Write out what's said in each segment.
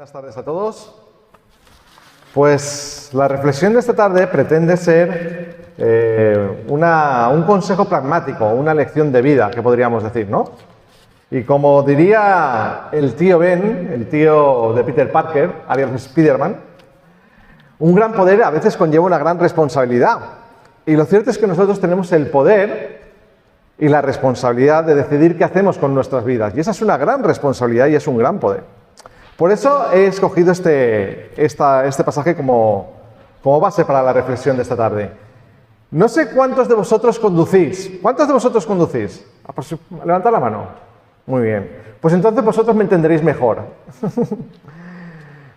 Buenas tardes a todos. Pues la reflexión de esta tarde pretende ser un consejo pragmático, una lección de vida, que podríamos decir, ¿no? Y como diría el tío Ben, el tío de Peter Parker, alias Spider-Man, un gran poder a veces conlleva una gran responsabilidad. Y lo cierto es que nosotros tenemos el poder y la responsabilidad de decidir qué hacemos con nuestras vidas. Y esa es una gran responsabilidad y es un gran poder. Por eso he escogido este pasaje como base para la reflexión de esta tarde. No sé cuántos de vosotros conducís. ¿Cuántos de vosotros conducís? Levantad la mano. Muy bien. Pues entonces vosotros me entenderéis mejor.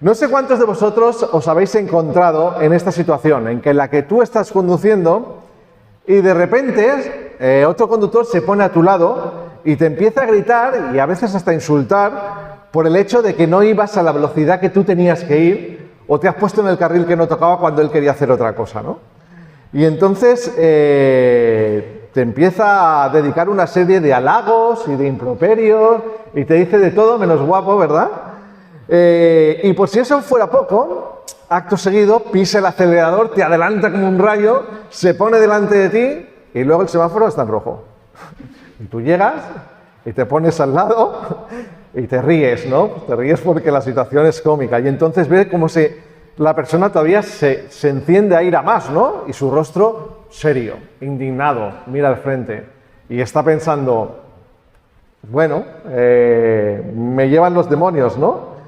No sé cuántos de vosotros os habéis encontrado en esta situación, en la que tú estás conduciendo y de repente otro conductor se pone a tu lado y te empieza a gritar y a veces hasta a insultar por el hecho de que no ibas a la velocidad que tú tenías que ir o te has puesto en el carril que no tocaba cuando él quería hacer otra cosa, ¿no? Y entonces te empieza a dedicar una serie de halagos y de improperios y te dice de todo menos guapo, ¿verdad? Y por si eso fuera poco, acto seguido pisa el acelerador, te adelanta como un rayo, se pone delante de ti y luego el semáforo está en rojo. Y tú llegas y te pones al lado y te ríes, ¿no? Te ríes porque la situación es cómica y entonces ves como si la persona todavía se enciende a ir a más, ¿no? Y su rostro serio, indignado, mira al frente y está pensando, bueno, me llevan los demonios, ¿no?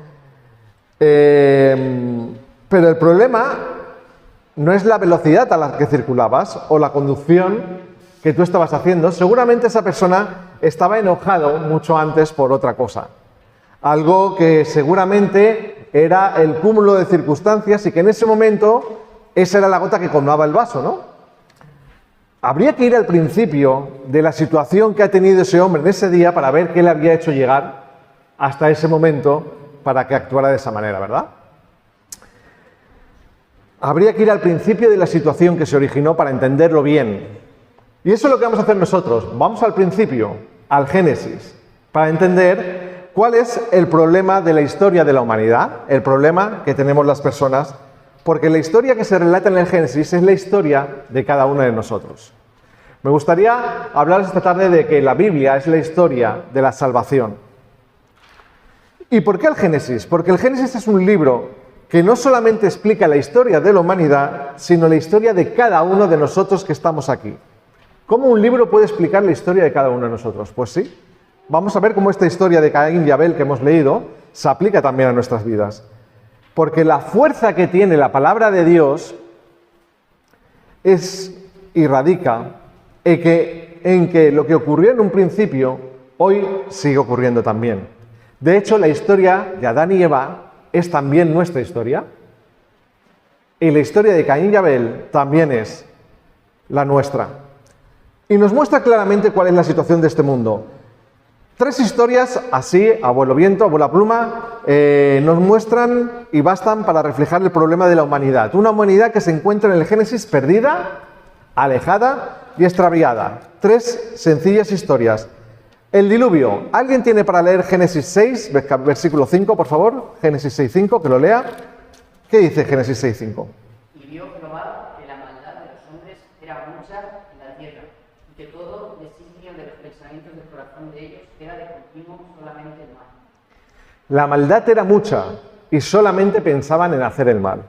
Pero el problema no es la velocidad a la que circulabas o la conducción que tú estabas haciendo. Seguramente esa persona estaba enojado mucho antes por otra cosa. Algo que seguramente era el cúmulo de circunstancias y que en ese momento esa era la gota que colmaba el vaso, ¿no? Habría que ir al principio de la situación que ha tenido ese hombre en ese día para ver qué le había hecho llegar hasta ese momento para que actuara de esa manera, ¿verdad? Habría que ir al principio de la situación que se originó para entenderlo bien. Y eso es lo que vamos a hacer nosotros. Vamos al principio, al Génesis, para entender cuál es el problema de la historia de la humanidad, el problema que tenemos las personas, porque la historia que se relata en el Génesis es la historia de cada uno de nosotros. Me gustaría hablar esta tarde de que la Biblia es la historia de la salvación. ¿Y por qué el Génesis? Porque el Génesis es un libro que no solamente explica la historia de la humanidad, sino la historia de cada uno de nosotros que estamos aquí. ¿Cómo un libro puede explicar la historia de cada uno de nosotros? Pues sí, vamos a ver cómo esta historia de Caín y Abel que hemos leído se aplica también a nuestras vidas. Porque la fuerza que tiene la palabra de Dios radica en que lo que ocurrió en un principio, hoy sigue ocurriendo también. De hecho, la historia de Adán y Eva es también nuestra historia. Y la historia de Caín y Abel también es la nuestra. Y nos muestra claramente cuál es la situación de este mundo. 3 historias así, a vuelo viento, a vuela pluma, nos muestran y bastan para reflejar el problema de la humanidad. Una humanidad que se encuentra en el Génesis perdida, alejada y extraviada. 3 sencillas historias. El diluvio. ¿Alguien tiene para leer Génesis 6, versículo 5, por favor? Génesis 6:5, que lo lea. ¿Qué dice Génesis 6:5? Y vio Jehová que la maldad de los hombres era mucha en la tierra, y que todo designio de los pensamientos del corazón de ellos era de continuo solamente el mal. La maldad era mucha y solamente pensaban en hacer el mal.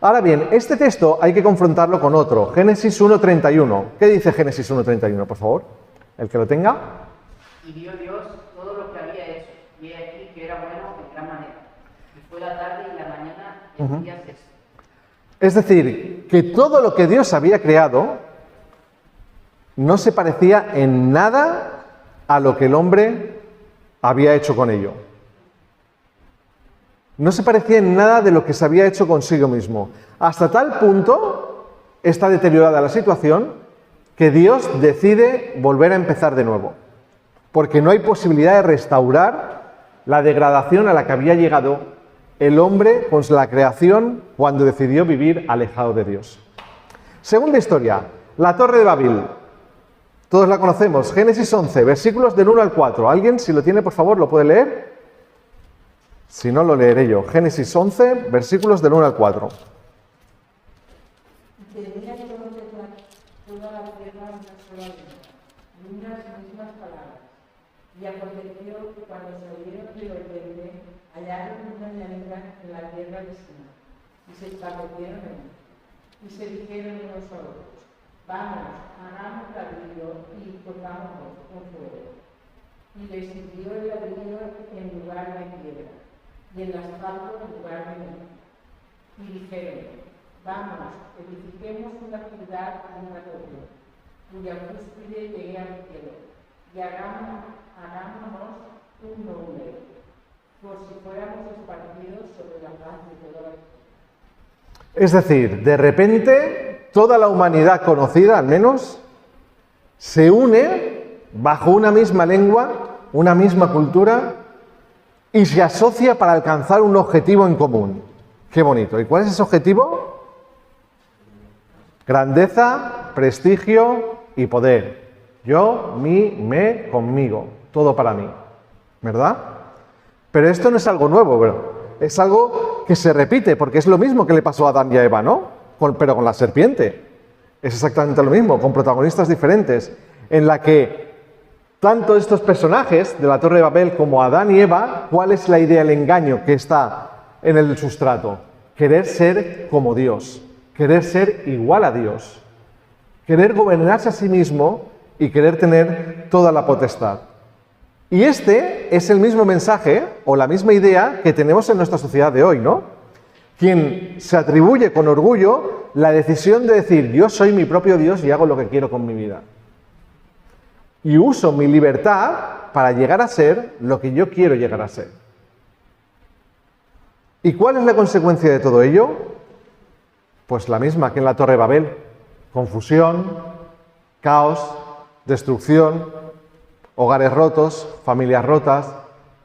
Ahora bien, este texto hay que confrontarlo con otro, Génesis 1:31. ¿Qué dice Génesis 1:31, por favor? El que lo tenga. Y vio Dios todo lo que había hecho, y he aquí que era bueno en gran manera. Y fue la tarde y la mañana el día sexto. Es decir, que todo lo que Dios había creado no se parecía en nada a lo que el hombre había hecho con ello. No se parecía en nada de lo que se había hecho consigo mismo. Hasta tal punto está deteriorada la situación que Dios decide volver a empezar de nuevo. Porque no hay posibilidad de restaurar la degradación a la que había llegado el hombre con la creación cuando decidió vivir alejado de Dios. Segunda historia, la Torre de Babel. Todos la conocemos, Génesis 11, versículos del 1 al 4. ¿Alguien, si lo tiene, por favor, lo puede leer? Si no, lo leeré yo. Génesis 11, versículos del 1 al 4. Tenía entonces toda la tierra una sola lengua, y unas mismas palabras. Y aconteció que cuando salieron de Oriente, hallaron una lengua en la tierra de Sinaí, y se establecieron en él. Y se dijeron unos a otros: vamos, hagamos ladrillo y pongámonos con fuego. Y les sirvió el ladrillo en lugar de piedra, y el asfalto en lugar de leña. Y dijeron: vamos, edifiquemos una ciudad y una torre, cuya cúspide llegue al cielo, y hagámonos un nombre, por si fuéramos esparcidos sobre la faz de toda la tierra. Es decir, de repente, toda la humanidad conocida, al menos, se une bajo una misma lengua, una misma cultura, y se asocia para alcanzar un objetivo en común. Qué bonito. ¿Y cuál es ese objetivo? Grandeza, prestigio y poder. Yo, mí, me, conmigo. Todo para mí. ¿Verdad? Pero esto no es algo nuevo, bro. Es algo que se repite, porque es lo mismo que le pasó a Adán y a Eva, ¿no? Pero con la serpiente. Es exactamente lo mismo, con protagonistas diferentes, en la que tanto estos personajes de la Torre de Babel como Adán y Eva, ¿cuál es la idea, el engaño que está en el sustrato? Querer ser como Dios, querer ser igual a Dios, querer gobernarse a sí mismo y querer tener toda la potestad. Y este es el mismo mensaje o la misma idea que tenemos en nuestra sociedad de hoy, ¿no? Quien se atribuye con orgullo la decisión de decir: yo soy mi propio Dios y hago lo que quiero con mi vida. Y uso mi libertad para llegar a ser lo que yo quiero llegar a ser. ¿Y cuál es la consecuencia de todo ello? Pues la misma que en la Torre de Babel: confusión, caos, destrucción, hogares rotos, familias rotas,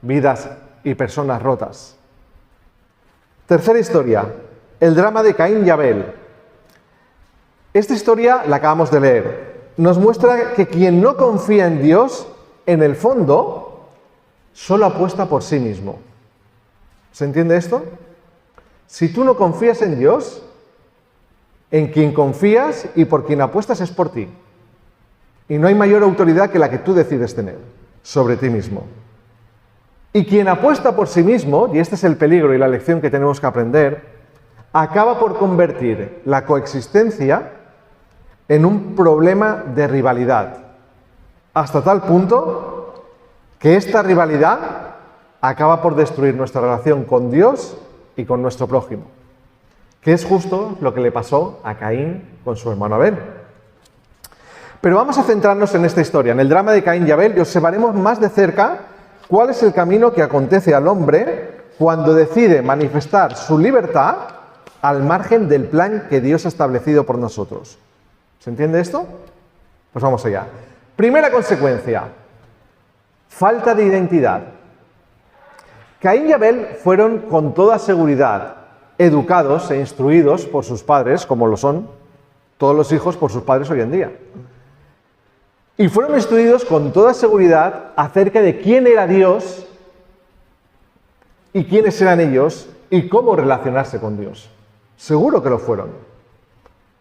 vidas y personas rotas. Tercera historia, el drama de Caín y Abel. Esta historia la acabamos de leer. Nos muestra que quien no confía en Dios, en el fondo, solo apuesta por sí mismo. ¿Se entiende esto? Si tú no confías en Dios, en quien confías y por quien apuestas es por ti. Y no hay mayor autoridad que la que tú decides tener sobre ti mismo. Y quien apuesta por sí mismo, y este es el peligro y la lección que tenemos que aprender, acaba por convertir la coexistencia en un problema de rivalidad, hasta tal punto que esta rivalidad acaba por destruir nuestra relación con Dios y con nuestro prójimo, que es justo lo que le pasó a Caín con su hermano Abel. Pero vamos a centrarnos en esta historia, en el drama de Caín y Abel, y observaremos más de cerca cuál es el camino que acontece al hombre cuando decide manifestar su libertad al margen del plan que Dios ha establecido por nosotros. ¿Se entiende esto? Pues vamos allá. Primera consecuencia: falta de identidad. Caín y Abel fueron con toda seguridad educados e instruidos por sus padres, como lo son todos los hijos por sus padres hoy en día. Y fueron instruidos con toda seguridad acerca de quién era Dios y quiénes eran ellos y cómo relacionarse con Dios. Seguro que lo fueron.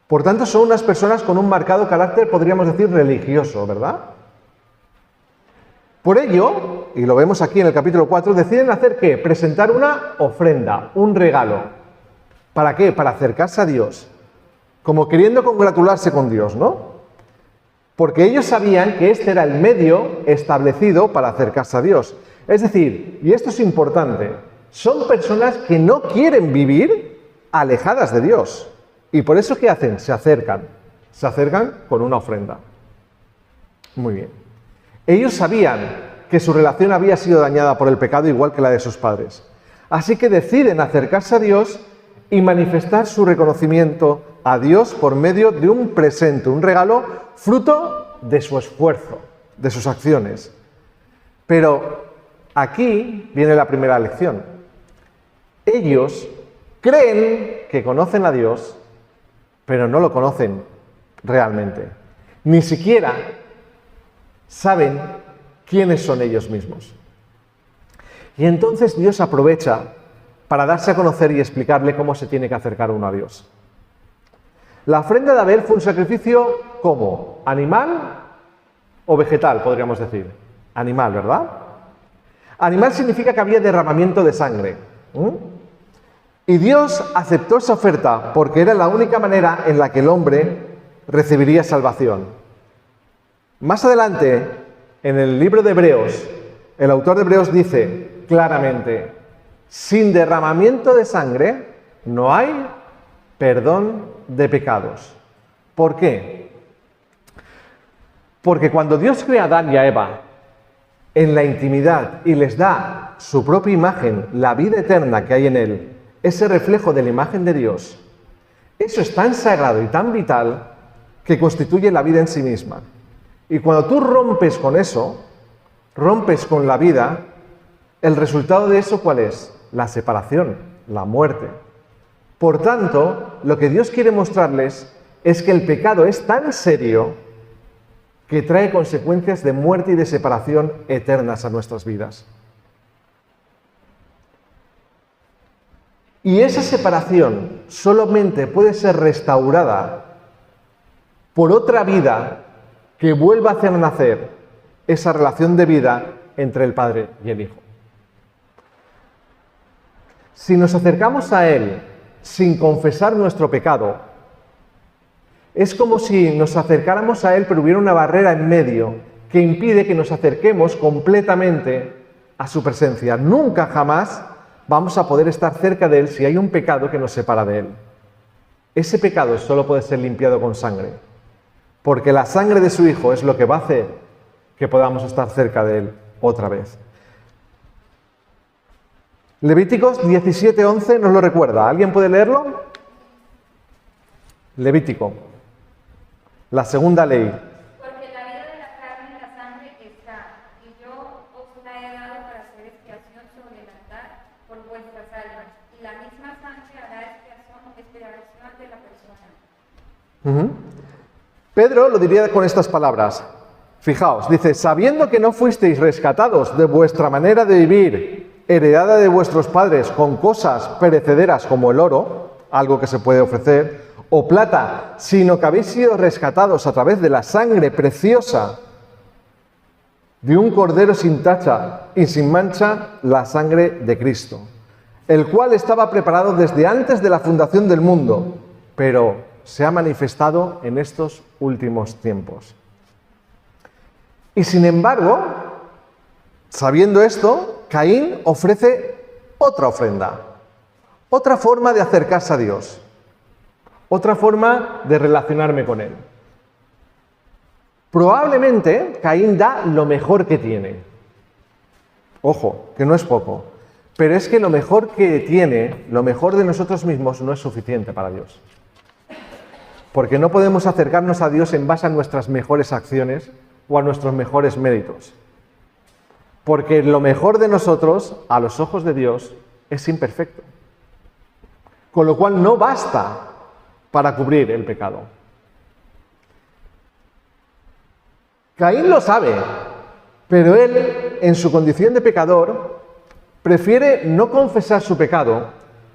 Por tanto, son unas personas con un marcado carácter, podríamos decir, religioso, ¿verdad? Por ello, y lo vemos aquí en el capítulo 4, deciden hacer ¿qué? Presentar una ofrenda, un regalo. ¿Para qué? Para acercarse a Dios. Como queriendo congratularse con Dios, ¿no? Porque ellos sabían que este era el medio establecido para acercarse a Dios. Es decir, y esto es importante, son personas que no quieren vivir alejadas de Dios. Y por eso, ¿qué hacen? Se acercan con una ofrenda. Muy bien. Ellos sabían que su relación había sido dañada por el pecado igual que la de sus padres. Así que deciden acercarse a Dios y manifestar su reconocimiento a Dios por medio de un presente, un regalo, fruto de su esfuerzo, de sus acciones. Pero aquí viene la primera lección. Ellos creen que conocen a Dios, pero no lo conocen realmente. Ni siquiera saben quiénes son ellos mismos. Y entonces Dios aprovecha para darse a conocer y explicarle cómo se tiene que acercar uno a Dios. La ofrenda de Abel fue un sacrificio, ¿cómo? ¿Animal o vegetal, podríamos decir? Animal, ¿verdad? Animal significa que había derramamiento de sangre. Y Dios aceptó esa oferta porque era la única manera en la que el hombre recibiría salvación. Más adelante, en el libro de Hebreos, el autor de Hebreos dice claramente: sin derramamiento de sangre no hay perdón de pecados. ¿Por qué? Porque cuando Dios crea a Adán y a Eva en la intimidad y les da su propia imagen, la vida eterna que hay en él, ese reflejo de la imagen de Dios, eso es tan sagrado y tan vital que constituye la vida en sí misma. Y cuando tú rompes con eso, rompes con la vida, el resultado de eso, ¿cuál es? La separación, la muerte. Por tanto, lo que Dios quiere mostrarles es que el pecado es tan serio que trae consecuencias de muerte y de separación eternas a nuestras vidas. Y esa separación solamente puede ser restaurada por otra vida que vuelva a hacer nacer esa relación de vida entre el Padre y el Hijo. Si nos acercamos a Él sin confesar nuestro pecado, es como si nos acercáramos a Él pero hubiera una barrera en medio que impide que nos acerquemos completamente a su presencia. Nunca jamás vamos a poder estar cerca de Él si hay un pecado que nos separa de Él. Ese pecado solo puede ser limpiado con sangre, porque la sangre de su Hijo es lo que va a hacer que podamos estar cerca de Él otra vez. Levíticos 17:11 nos lo recuerda. ¿Alguien puede leerlo? Levítico, la segunda ley. Porque la vida de la carne y la sangre está, y yo os la he dado para hacer expiación sobre el altar por vuestras almas, y la misma sangre hará expiación de la persona. Pedro lo diría con estas palabras. Fijaos, dice: sabiendo que no fuisteis rescatados de vuestra manera de vivir, heredada de vuestros padres con cosas perecederas como el oro, algo que se puede ofrecer, o plata, sino que habéis sido rescatados a través de la sangre preciosa de un cordero sin tacha y sin mancha, la sangre de Cristo, el cual estaba preparado desde antes de la fundación del mundo, pero se ha manifestado en estos últimos tiempos. Y sin embargo, sabiendo esto, Caín ofrece otra ofrenda, otra forma de acercarse a Dios, otra forma de relacionarme con Él. Probablemente Caín da lo mejor que tiene. Ojo, que no es poco, pero es que lo mejor que tiene, lo mejor de nosotros mismos, no es suficiente para Dios. Porque no podemos acercarnos a Dios en base a nuestras mejores acciones o a nuestros mejores méritos. Porque lo mejor de nosotros, a los ojos de Dios, es imperfecto. Con lo cual no basta para cubrir el pecado. Caín lo sabe, pero él, en su condición de pecador, prefiere no confesar su pecado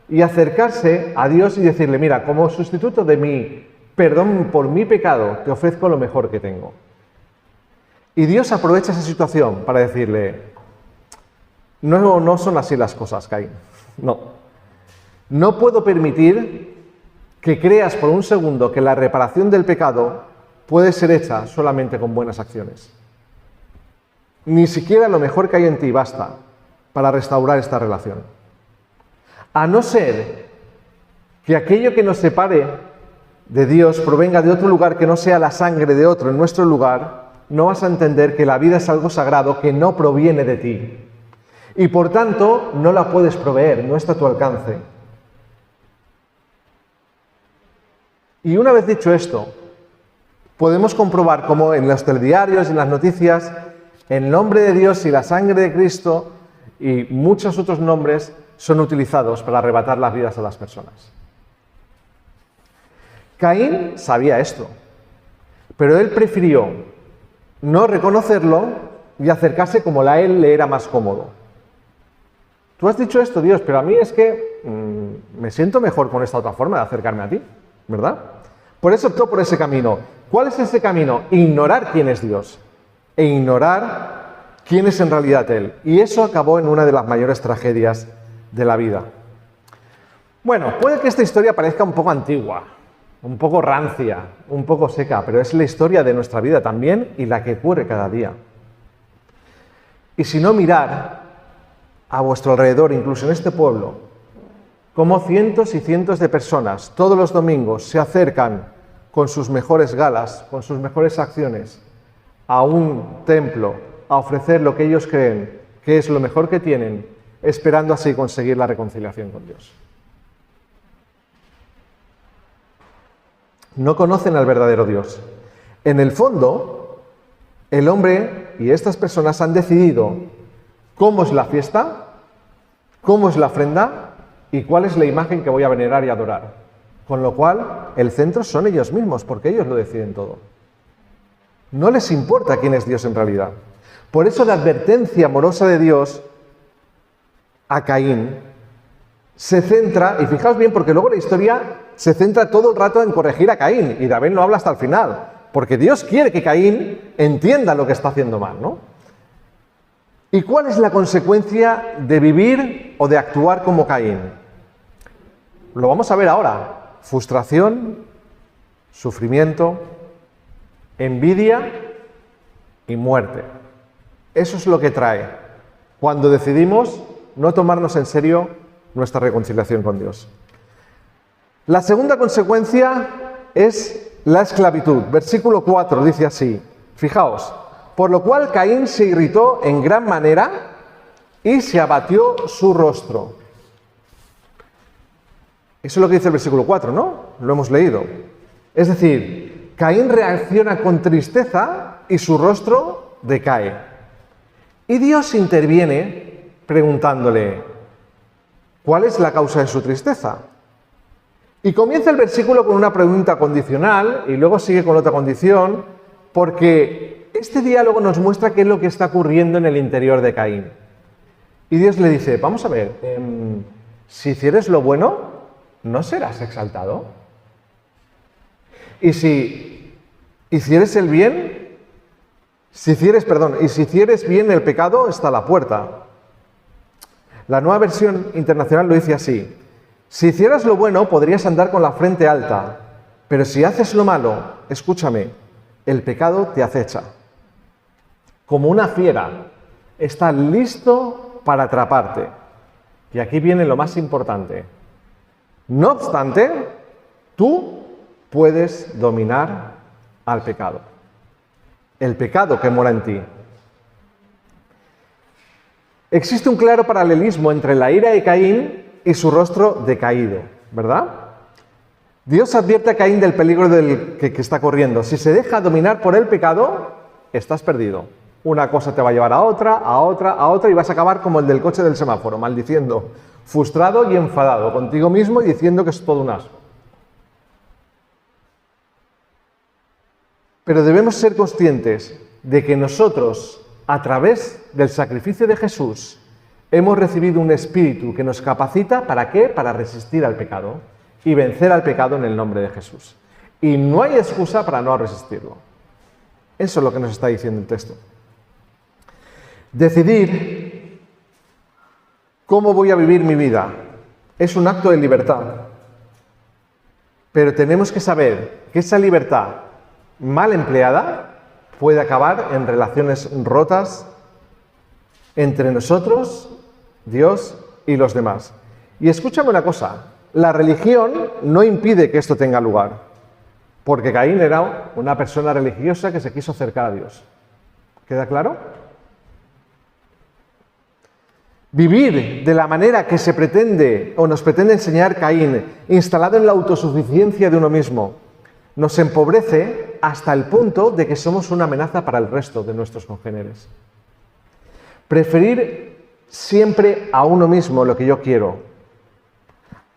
y acercarse a Dios y decirle: mira, como sustituto de mi perdón por mi pecado, te ofrezco lo mejor que tengo. Y Dios aprovecha esa situación para decirle: no son así las cosas, Caín. No puedo permitir que creas por un segundo que la reparación del pecado puede ser hecha solamente con buenas acciones. Ni siquiera lo mejor que hay en ti basta para restaurar esta relación. A no ser que aquello que nos separe de Dios provenga de otro lugar que no sea la sangre de otro en nuestro lugar, no vas a entender que la vida es algo sagrado que no proviene de ti. Y por tanto, no la puedes proveer, no está a tu alcance. Y una vez dicho esto, podemos comprobar cómo en los telediarios y en las noticias, el nombre de Dios y la sangre de Cristo y muchos otros nombres son utilizados para arrebatar las vidas a las personas. Caín sabía esto, pero él prefirió no reconocerlo y acercarse como a él le era más cómodo. tú has dicho esto, Dios, pero a mí es que me siento mejor con esta otra forma de acercarme a ti, ¿verdad? Por eso optó por ese camino. ¿Cuál es ese camino? Ignorar quién es Dios e ignorar quién es en realidad Él. Y eso acabó en una de las mayores tragedias de la vida. Bueno, puede que esta historia parezca un poco antigua, un poco rancia, un poco seca, pero es la historia de nuestra vida también y la que ocurre cada día. Y si no, mirar a vuestro alrededor, incluso en este pueblo, cómo cientos y cientos de personas todos los domingos se acercan con sus mejores galas, con sus mejores acciones, a un templo, a ofrecer lo que ellos creen que es lo mejor que tienen, esperando así conseguir la reconciliación con Dios. No conocen al verdadero Dios. En el fondo, el hombre y estas personas han decidido cómo es la fiesta, cómo es la ofrenda y cuál es la imagen que voy a venerar y adorar. Con lo cual, el centro son ellos mismos, porque ellos lo deciden todo. No les importa quién es Dios en realidad. Por eso la advertencia amorosa de Dios a Caín se centra, y fijaos bien, porque luego la historia se centra todo el rato en corregir a Caín, y David lo habla hasta el final, porque Dios quiere que Caín entienda lo que está haciendo mal, ¿no? ¿Y cuál es la consecuencia de vivir o de actuar como Caín? Lo vamos a ver ahora. Frustración, sufrimiento, envidia y muerte. Eso es lo que trae cuando decidimos no tomarnos en serio nuestra reconciliación con Dios. La segunda consecuencia es la esclavitud. Versículo 4 dice así, fijaos, por lo cual Caín se irritó en gran manera y se abatió su rostro. Eso es lo que dice el versículo 4, ¿no? Lo hemos leído. Es decir, Caín reacciona con tristeza y su rostro decae. Y Dios interviene preguntándole, ¿cuál es la causa de su tristeza? Y comienza el versículo con una pregunta condicional y luego sigue con otra condición, porque este diálogo nos muestra qué es lo que está ocurriendo en el interior de Caín. Y Dios le dice, vamos a ver, si hicieres lo bueno, ¿no serás exaltado? Y si hicieres el bien, si hicieres bien el pecado, está a la puerta. La Nueva Versión Internacional lo dice así, si hicieras lo bueno, podrías andar con la frente alta, pero si haces lo malo, escúchame, el pecado te acecha. Como una fiera, está listo para atraparte. Y aquí viene lo más importante. No obstante, tú puedes dominar al pecado. El pecado que mora en ti. Existe un claro paralelismo entre la ira de Caín y su rostro decaído, ¿verdad? Dios advierte a Caín del peligro que está corriendo. Si se deja dominar por el pecado, estás perdido. Una cosa te va a llevar a otra, y vas a acabar como el del coche del semáforo, maldiciendo, frustrado y enfadado contigo mismo y diciendo que es todo un asco. Pero debemos ser conscientes de que nosotros, a través del sacrificio de Jesús, hemos recibido un espíritu que nos capacita, ¿para qué? Para resistir al pecado y vencer al pecado en el nombre de Jesús. Y no hay excusa para no resistirlo. Eso es lo que nos está diciendo el texto. Decidir cómo voy a vivir mi vida es un acto de libertad. Pero tenemos que saber que esa libertad mal empleada puede acabar en relaciones rotas entre nosotros, Dios y los demás. Y escúchame una cosa, la religión no impide que esto tenga lugar, porque Caín era una persona religiosa que se quiso acercar a Dios. ¿Queda claro? Vivir de la manera que se pretende o nos pretende enseñar Caín, instalado en la autosuficiencia de uno mismo, nos empobrece hasta el punto de que somos una amenaza para el resto de nuestros congéneres. Preferir siempre a uno mismo lo que yo quiero,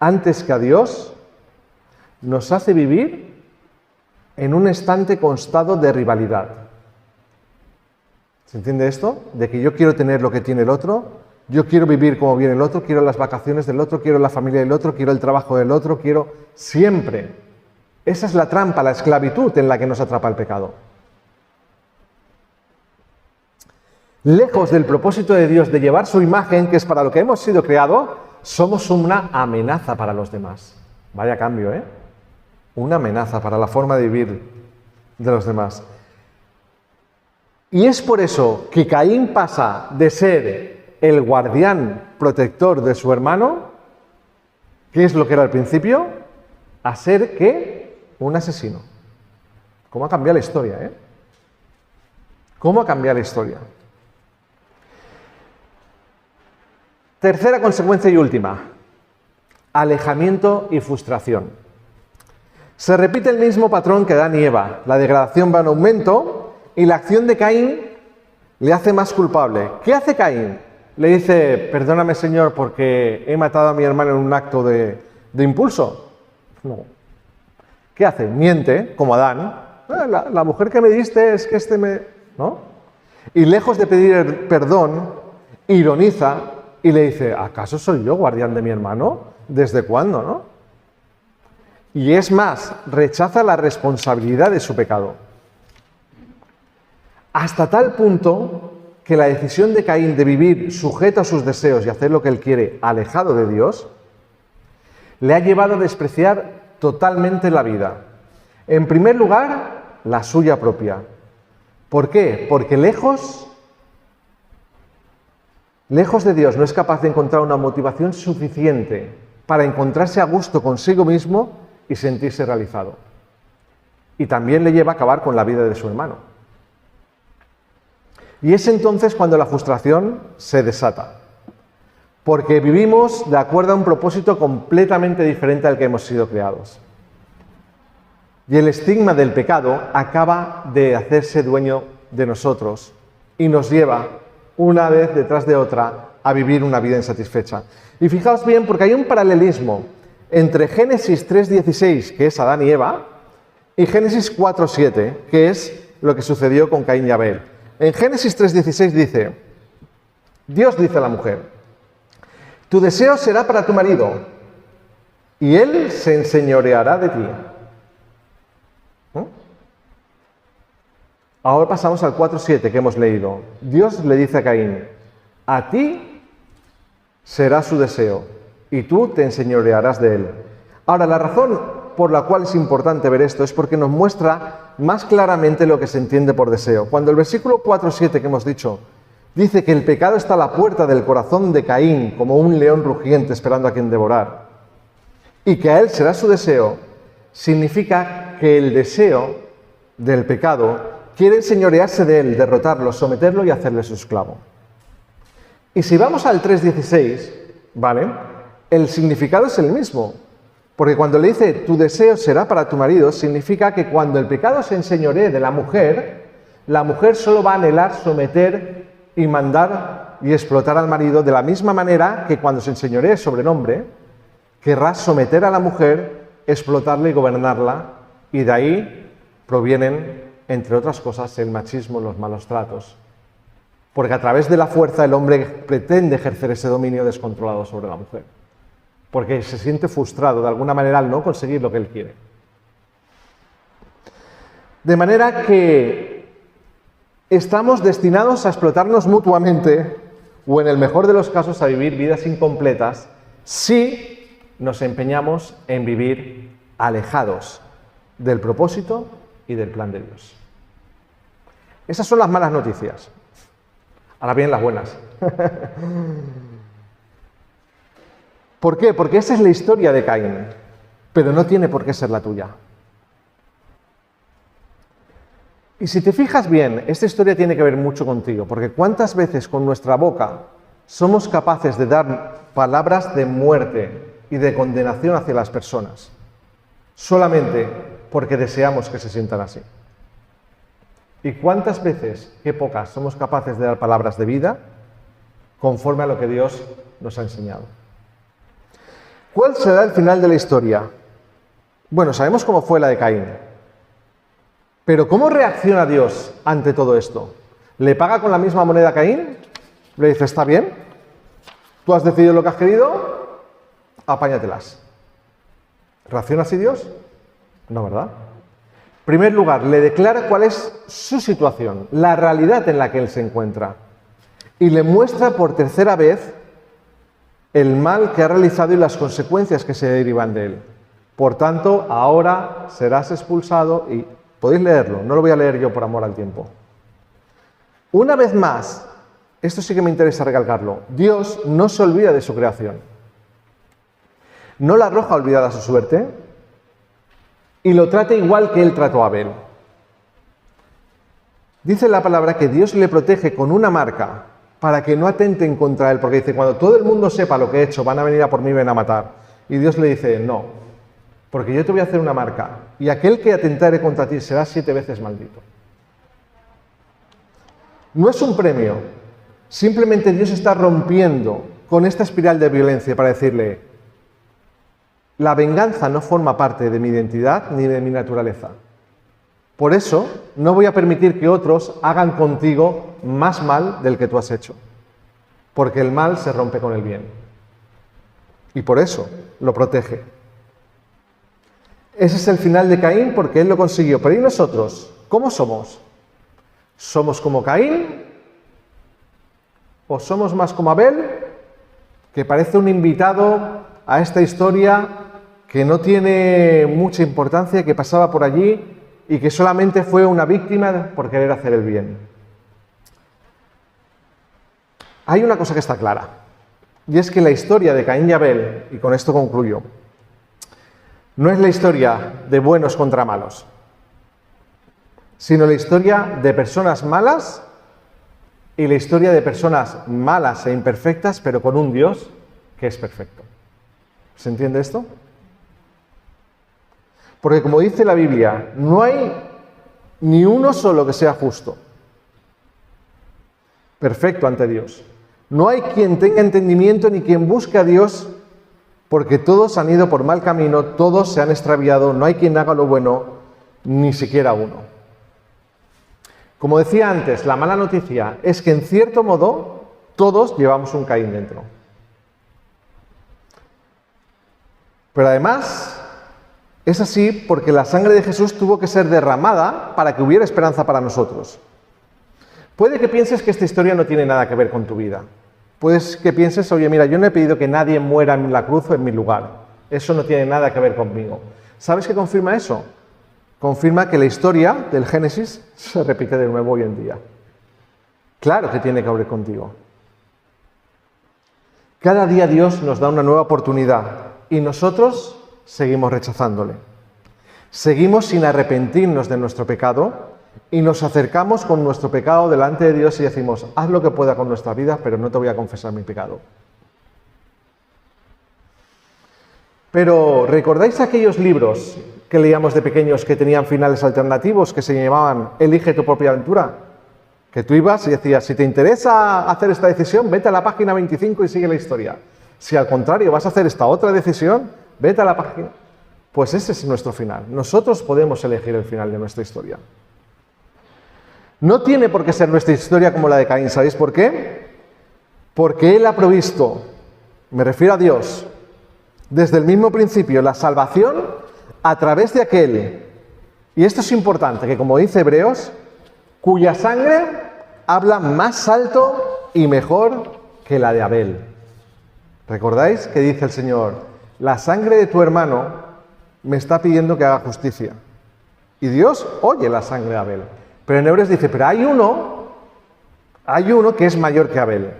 antes que a Dios, nos hace vivir en un constante estado de rivalidad. ¿Se entiende esto? De que yo quiero tener lo que tiene el otro Yo quiero vivir como viene el otro, quiero las vacaciones del otro, quiero la familia del otro, quiero el trabajo del otro, quiero siempre. Esa es la trampa, la esclavitud en la que nos atrapa el pecado. Lejos del propósito de Dios de llevar su imagen, que es para lo que hemos sido creados, somos una amenaza para los demás. Vaya cambio, ¿eh? Una amenaza para la forma de vivir de los demás. Y es por eso que Caín pasa de ser el guardián protector de su hermano, que es lo que era al principio, a ser, ¿qué? Un asesino. ¿Cómo ha cambiado la historia, eh? ¿Cómo ha cambiado la historia? Tercera consecuencia y última, alejamiento y frustración. Se repite el mismo patrón que Adán y Eva, la degradación va en aumento y la acción de Caín le hace más culpable. ¿Qué hace Caín? Le dice, perdóname Señor porque he matado a mi hermano en un acto de impulso. No. ¿Qué hace? Miente, como Adán. La mujer que me diste es que me... ¿no? Y lejos de pedir perdón, ironiza y le dice, ¿acaso soy yo guardián de mi hermano? ¿Desde cuándo, no? Y es más, rechaza la responsabilidad de su pecado. Hasta tal punto que la decisión de Caín de vivir sujeto a sus deseos y hacer lo que él quiere, alejado de Dios, le ha llevado a despreciar totalmente la vida. En primer lugar, la suya propia. ¿Por qué? Porque lejos de Dios no es capaz de encontrar una motivación suficiente para encontrarse a gusto consigo mismo y sentirse realizado. Y también le lleva a acabar con la vida de su hermano. Y es entonces cuando la frustración se desata. Porque vivimos de acuerdo a un propósito completamente diferente al que hemos sido creados. Y el estigma del pecado acaba de hacerse dueño de nosotros y nos lleva, una vez detrás de otra, a vivir una vida insatisfecha. Y fijaos bien, porque hay un paralelismo entre Génesis 3:16, que es Adán y Eva, y Génesis 4:7, que es lo que sucedió con Caín y Abel. En Génesis 3:16 dice, Dios dice a la mujer, tu deseo será para tu marido, y él se enseñoreará de ti. Ahora pasamos al 4:7 que hemos leído. Dios le dice a Caín, a ti será su deseo, y tú te enseñorearás de él. Ahora, la razón por la cual es importante ver esto es porque nos muestra más claramente lo que se entiende por deseo. Cuando el versículo 4:7 que hemos dicho dice que el pecado está a la puerta del corazón de Caín como un león rugiente esperando a quien devorar, y que a él será su deseo, significa que el deseo del pecado quiere enseñorearse de él, derrotarlo, someterlo y hacerle su esclavo. Y si vamos al 3:16, ¿vale? El significado es el mismo. Porque cuando le dice, tu deseo será para tu marido, significa que cuando el pecado se enseñoree de la mujer solo va a anhelar someter y mandar y explotar al marido de la misma manera que cuando se enseñoree sobre el hombre, querrá someter a la mujer, explotarla y gobernarla, y de ahí provienen, entre otras cosas, el machismo y los malos tratos. Porque a través de la fuerza el hombre pretende ejercer ese dominio descontrolado sobre la mujer. Porque se siente frustrado de alguna manera al no conseguir lo que él quiere. De manera que estamos destinados a explotarnos mutuamente o en el mejor de los casos a vivir vidas incompletas si nos empeñamos en vivir alejados del propósito y del plan de Dios. Esas son las malas noticias. Ahora vienen las buenas. ¿Por qué? Porque esa es la historia de Caín, pero no tiene por qué ser la tuya. Y si te fijas bien, esta historia tiene que ver mucho contigo, porque ¿cuántas veces con nuestra boca somos capaces de dar palabras de muerte y de condenación hacia las personas? Solamente porque deseamos que se sientan así. ¿Y cuántas veces, qué pocas, somos capaces de dar palabras de vida conforme a lo que Dios nos ha enseñado? ¿Cuál será el final de la historia? Bueno, sabemos cómo fue la de Caín. Pero ¿cómo reacciona Dios ante todo esto? ¿Le paga con la misma moneda a Caín? ¿Le dice, está bien? Tú has decidido lo que has querido, apáñatelas. ¿Reacciona así Dios? No, ¿verdad? En primer lugar, le declara cuál es su situación, la realidad en la que él se encuentra. Y le muestra por tercera vez el mal que ha realizado y las consecuencias que se derivan de él. Por tanto, ahora serás expulsado y podéis leerlo, no lo voy a leer yo por amor al tiempo. Una vez más, esto sí que me interesa recalcarlo, Dios no se olvida de su creación. No la arroja olvidada a su suerte y lo trata igual que él trató a Abel. Dice la palabra que Dios le protege con una marca para que no atenten contra él, porque dice, cuando todo el mundo sepa lo que he hecho, van a venir a por mí y ven a matar. Y Dios le dice, no, porque yo te voy a hacer una marca, y aquel que atentare contra ti será 7 veces maldito. No es un premio, simplemente Dios está rompiendo con esta espiral de violencia para decirle, la venganza no forma parte de mi identidad ni de mi naturaleza. Por eso, no voy a permitir que otros hagan contigo más mal del que tú has hecho. Porque el mal se rompe con el bien. Y por eso lo protege. Ese es el final de Caín porque él lo consiguió. Pero ¿y nosotros? ¿Cómo somos? ¿Somos como Caín? ¿O somos más como Abel? Que parece un invitado a esta historia que no tiene mucha importancia, que pasaba por allí y que solamente fue una víctima por querer hacer el bien. Hay una cosa que está clara, y es que la historia de Caín y Abel, y con esto concluyo, no es la historia de buenos contra malos, sino la historia de personas malas y la historia de personas malas e imperfectas, pero con un Dios que es perfecto. ¿Se entiende esto? Porque como dice la Biblia, no hay ni uno solo que sea justo, perfecto ante Dios. No hay quien tenga entendimiento ni quien busque a Dios, porque todos han ido por mal camino, todos se han extraviado, no hay quien haga lo bueno, ni siquiera uno. Como decía antes, la mala noticia es que en cierto modo todos llevamos un Caín dentro. Pero además es así porque la sangre de Jesús tuvo que ser derramada para que hubiera esperanza para nosotros. Puede que pienses que esta historia no tiene nada que ver con tu vida. Puede que pienses, oye, mira, yo no he pedido que nadie muera en la cruz o en mi lugar. Eso no tiene nada que ver conmigo. ¿Sabes qué confirma eso? Confirma que la historia del Génesis se repite de nuevo hoy en día. Claro que tiene que ver contigo. Cada día Dios nos da una nueva oportunidad y nosotros seguimos rechazándole. Seguimos sin arrepentirnos de nuestro pecado y nos acercamos con nuestro pecado delante de Dios y decimos, haz lo que pueda con nuestra vida, pero no te voy a confesar mi pecado. Pero, ¿recordáis aquellos libros que leíamos de pequeños que tenían finales alternativos, que se llamaban Elige tu propia aventura? Que tú ibas y decías, si te interesa hacer esta decisión, vete a la página 25 y sigue la historia. Si al contrario vas a hacer esta otra decisión, vete a la página. Pues ese es nuestro final. Nosotros podemos elegir el final de nuestra historia. No tiene por qué ser nuestra historia como la de Caín. ¿Sabéis por qué? Porque Él ha provisto, me refiero a Dios, desde el mismo principio, la salvación a través de aquel, y esto es importante, que como dice Hebreos, cuya sangre habla más alto y mejor que la de Abel. ¿Recordáis que dice el Señor? La sangre de tu hermano me está pidiendo que haga justicia. Y Dios oye la sangre de Abel. Pero en Hebreos dice, pero hay uno que es mayor que Abel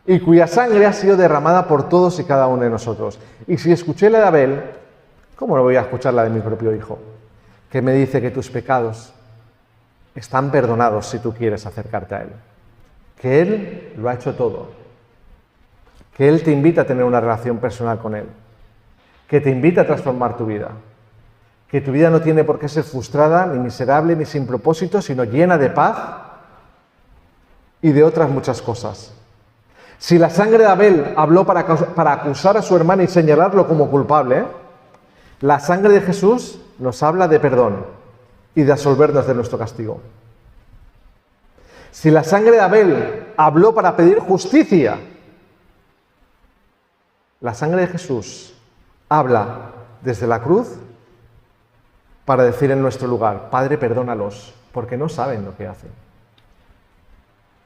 y cuya sangre ha sido derramada por todos y cada uno de nosotros. Y si escuché la de Abel, ¿cómo no voy a escuchar la de mi propio hijo? Que me dice que tus pecados están perdonados si tú quieres acercarte a Él. Que Él lo ha hecho todo. Que Él te invita a tener una relación personal con Él. Que te invita a transformar tu vida. Que tu vida no tiene por qué ser frustrada, ni miserable, ni sin propósito, sino llena de paz y de otras muchas cosas. Si la sangre de Abel habló para acusar a su hermano y señalarlo como culpable, la sangre de Jesús nos habla de perdón y de absolvernos de nuestro castigo. Si la sangre de Abel habló para pedir justicia, La sangre de Jesús habla desde la cruz para decir en nuestro lugar, Padre, perdónalos, porque no saben lo que hacen.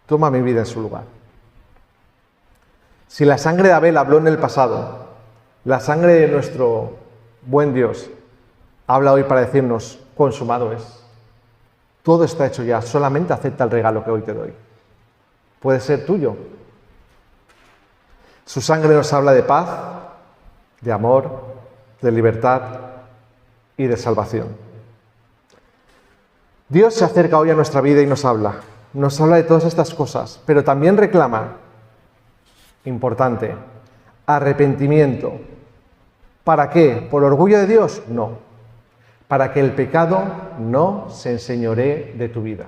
Toma mi vida en su lugar. Si la sangre de Abel habló en el pasado, la sangre de nuestro buen Dios habla hoy para decirnos, consumado es. Todo está hecho ya, solamente acepta el regalo que hoy te doy. Puede ser tuyo. Su sangre nos habla de paz, de amor, de libertad y de salvación. Dios se acerca hoy a nuestra vida y nos habla de todas estas cosas, pero también reclama, importante, arrepentimiento. ¿Para qué? ¿Por orgullo de Dios? No. Para que el pecado no se enseñoree de tu vida.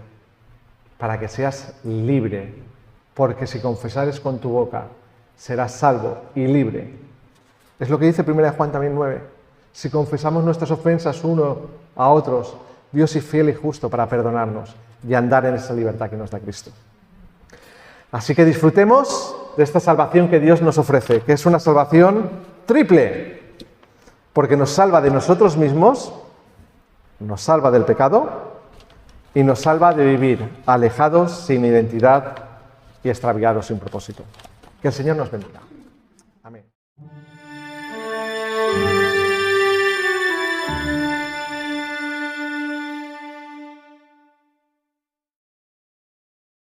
Para que seas libre. Porque si confesares con tu boca, serás salvo y libre. Es lo que dice 1 Juan también 9. Si confesamos nuestras ofensas uno a otros, Dios es fiel y justo para perdonarnos y andar en esa libertad que nos da Cristo. Así que disfrutemos de esta salvación que Dios nos ofrece, que es una salvación triple, porque nos salva de nosotros mismos, nos salva del pecado y nos salva de vivir alejados, sin identidad y extraviados sin propósito. Que el Señor nos bendiga.